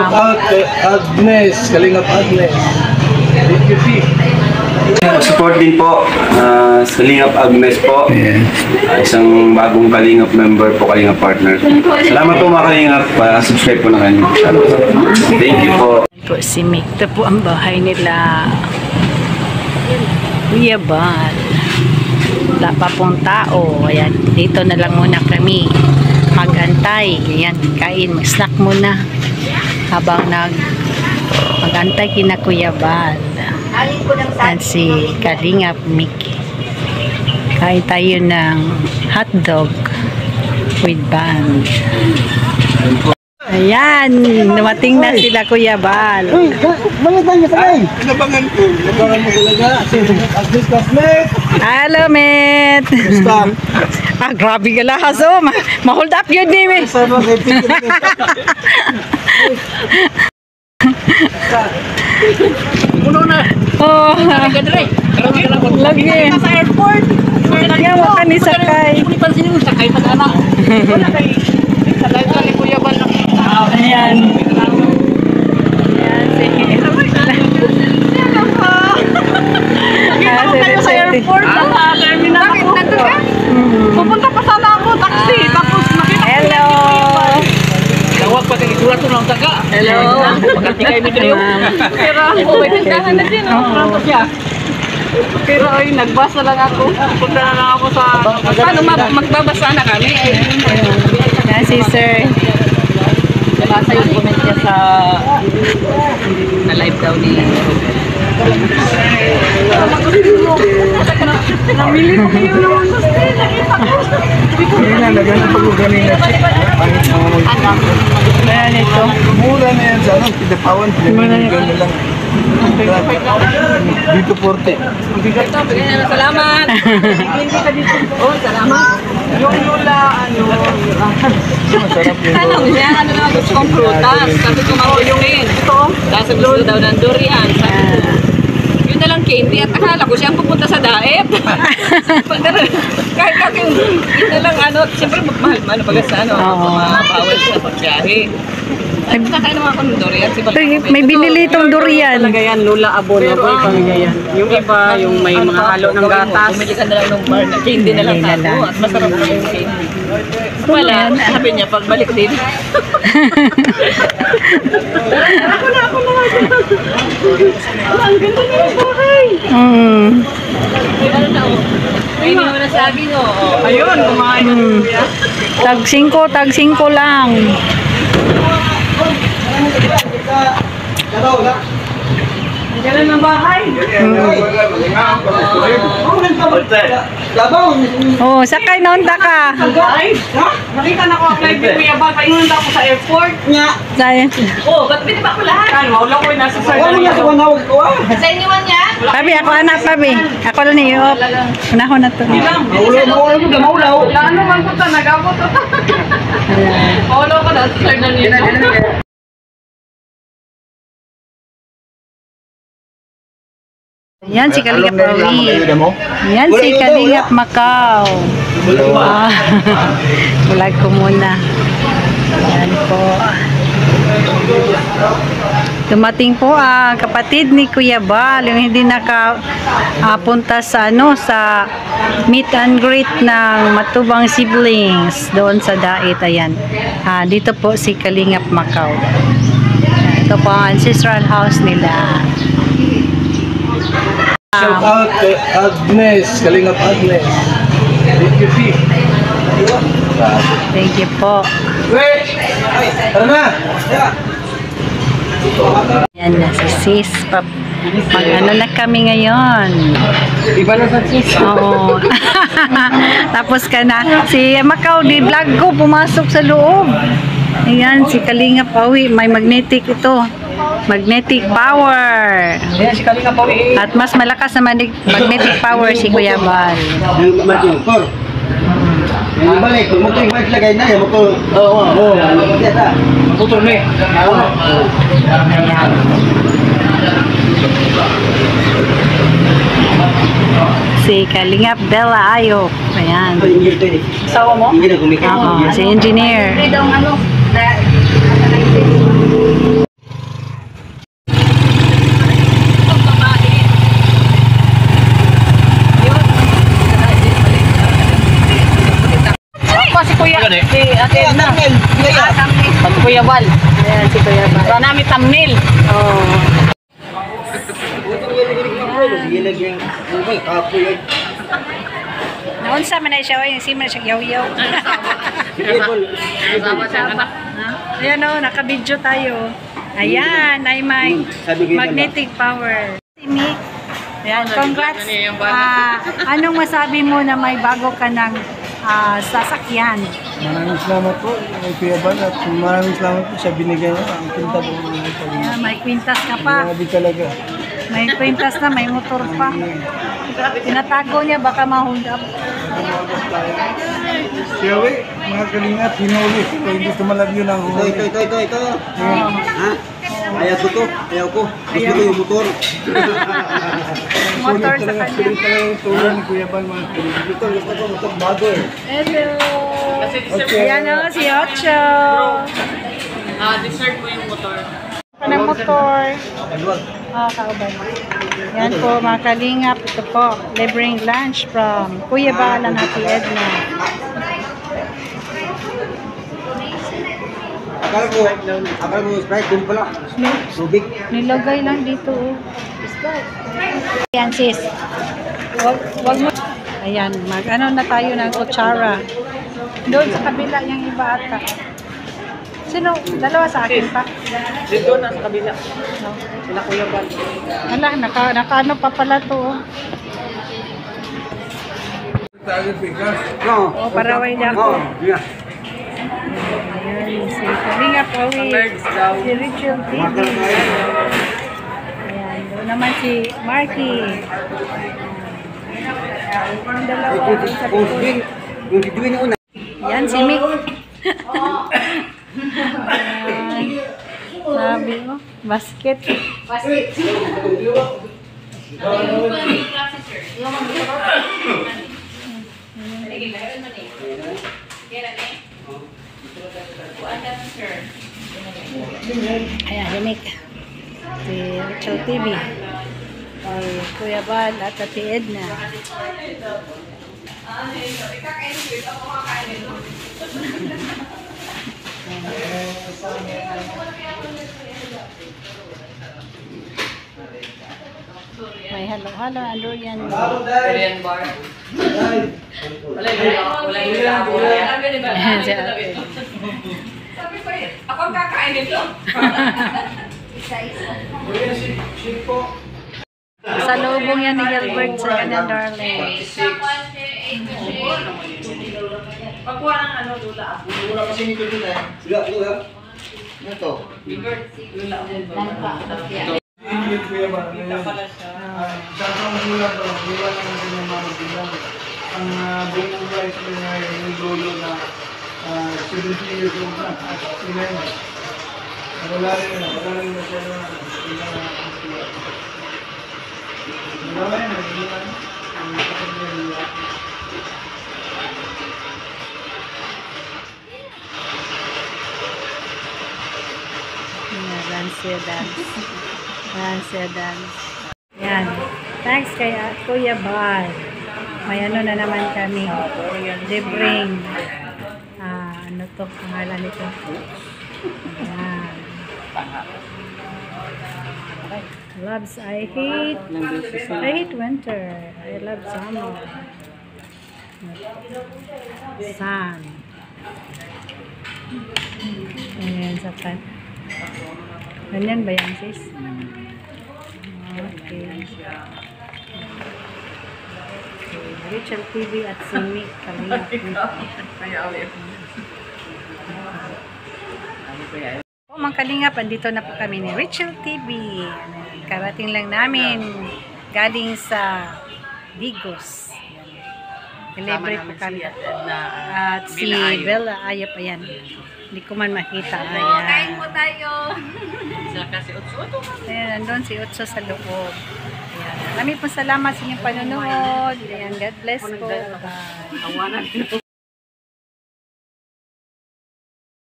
Shout out kay Agnes, Kalingap Agnes. Support din po sa Kalingap Agnes po. Isang bagong Kalingap member po, Kalingap partner. Salamat po mga Kalingap. Subscribe po na kayo. Thank you po. Po si Mick. Ito po ang bahay nila. Kuya Bal. Wala pa pong tao. Ayan, dito na lang muna kami mag-antay. Ayan, kain, mag-snack muna habang mag-antay kina Kuya Bal. Ayan si Kalingap Mickey. Kain tayo ng hotdog with bun. Ayan, dumating na sila Kuya Bal. Malaban niya sabay. Labangan ko. Labangan mo talaga. Agnes Classmate. Hello, mate. Stop. Grabe ka lahas, oh. Ma-hold up yun, Dimi. Sama kay Pikin. Puno na. Oh, lagi. Sa airport. Kaya waka ni sakay. Hindi pa sino sakay mag-anak. Wala kay sakay ka ni Kuya Bal. Ayan. Ayan, sige. Tayo sa airport. Terminal ako. Pupunta pa sana ako, taxi. Tapos nakita ko Hello. tawag pa kay isulat ko ng taga. Hello. Pagkatingay ni Deo. Pero may tindahan na din. Pronto siya. Pero ay, nagbasa lang ako. Punta na lang ako sa... Paano magbabasa na kami? Ayan si sir. Nabasa yung comment niya sa... na live daw ni... Namili ko kayo naman gusto. Hindi na, lagyan ng pag-ugaling na siya. Pangit mga mag- Ayan ito. Mura na yan sa ano, Pidapawan. Gano'n lang. Dito 40. Salamat! Oh, salamat! Yung lula, Masarap yun. tanong niya, ano na gusto kong prutas. Sabi ko makulungin. Tapos gusto daw ng durian. Sabi ko, yun na lang candy. At akala ko siya ang pupunta sa daet. Kahit yung, yun na lang siyempre magmahal pag sa mabawal sa pagbiyahe. Ay, nakakain naman ako ng durian. May binili itong durian. Talaga yan, lula abon. Pero yan. Yung iba, yung may mga halo ng gatas. Bumili ka na lang ng bar na candy na lang tato. At masarap na yung candy. Wala, sabi niya, pagbalik din. Ako na. Ang ganda niya yung bahay. Ay, hindi mo nasabi, no? Ayun, kumain na niya. Tag 5 lang. Ganun ang bahay. Oh, sakay na unta ka. Ay, nakita na ko ang flight ni Kuya Bal. Painunod ako sa airport. Say. Oh, ba't pinip ako lahat? Ano, wala ko yung nasa sardanya. Sa inyo man yan? Pabi, ako anak, pabi. Ako lang niyo. Unahon na to. Wala ano man punta, nag-abot. Maulaw ko na sa sardanya. Yan si Kalingap Awi. Yan si Kalingap Macau. Vlog ko muna. Yan po. Dumating po ang kapatid ni Kuya Bal, yung hindi nakapunta sa sa meet and greet ng Matubang siblings doon sa Dait. Ayan. Dito po si Kalingap Macau. Ito po ang ancestral house nila. Shout out kay Agnes, Kalingap Agnes. Thank you po. Wait! Tara na! Yan na si sis. Mag-ano na kami ngayon. Iba na sa sis. Oo. Tapos ka na. Si Macau, di vlog ko, pumasok sa loob. Ayan, si Kalingap Awi. May magnetic ito. Magnetic power. Ayan, si Kalingap Awi. At mas malakas na magnetic power si Kuya Bal. Balik, motor yung balik lagay na yan, motor. Oo. Motor na Ayan. Si Kalingap Bella Ayok. Ayan. Asawa mo? Oo, si engineer. Si Ate Edna. Pag Kuya Bal. Ayan, si Kuya Bal. Para namin thumbnail. Oh. Sige lang yung kapoy. Naunsa man na siya, yung siya yaw-yaw. Kasama siya anak. Ayan o, naka-video tayo. Ayan, ay may magnetic power. Mick, ayan, congrats. Anong masabi mo na may bago ka ng sasakyan? Maraming salamat po kay Kuya Bal at maraming salamat po sa binigay niya. Ang pinta po ng Ayan, may kwintas ka pa. Grabe talaga. May kwintas na, may motor pa. Tinatago niya, baka ma-hold up. Kaya mga kalingat, hinuli. Kaya hindi tumalab yun ang huli. Ito. Ha? Ayaw ko to. Ayaw ko. Gusto ko yung motor. Motor sa kanya. Sulit talaga yung tulong ni Kuya Bal, mga kalingat. Gusto ko motor bago eh. Hello. Ayan o, si Ocho. Dessert mo yung motor. Ng motor. Kauban. Yan po mga kalingap. Ito po, libreng lunch from Kuya Bal and Ate Edna. Akala ko Sprite, dun pala. Rubik. Nilagay lang dito. Ayan sis. Wag mo. Ayan, mag-ano na tayo ng kutsara. Doon sa kabila yung iba ata. Sino? Dalawa sa akin pa? Dito na sa kabila. No. Sila Kuya Bal. Ala, naka-ano pa pala to. Oh, paraway niya ako. Yeah. Ayan, si Kalinga Pawi. Si Rachel TV. Ayan, doon naman si Marky. Ang dalawa sa likod. Yung si Dwayne una. Yan, si Mick. Ayan. Sabi mo, basket. Ayan, si Mick. Si Rachel TV. Si Kuya Bal at Ate Edna. May halo-halo, ano yan? Korean bar. Wala yung Ayan, si Ate. Ako ang kakain nito. Sa lubong yan ni Gilbert sa kanyang darling. Pagkuha ng ano, lula. Wala kasi nito dito eh. Lula. Ano to? Lula ako. Ingrid Kuya Bal. Kita pala siya. Isang mula to. Wala naman din yung mga bilang. Ang buong buhay sa kanya yung lolo na 70 years old na. Sila yun. Wala rin na siya na wala yun. Dance. Yan. Thanks kay Kuya Bal. May ano na naman kami. Libreng. Ano to? Pangalan nito. Yan. Loves, I hate winter. I love summer. Sun. Ayan, sa kan. Ganyan ba yan, sis? Okay. Rachel TV at si Mick Kalingap. Mga Kalingap, andito na po kami ni Rachel TV. Karating lang namin galing sa Digos. Libre po kami. At si Bella Ayop, ayan. Hindi ko man makita. Ayan. Kain mo tayo. Sila kasi Utso. Ayan, nandun si Utso sa loob. Ayan. Maraming po salamat sa inyong panonood. Ayan, God bless po. Bye. Awanan.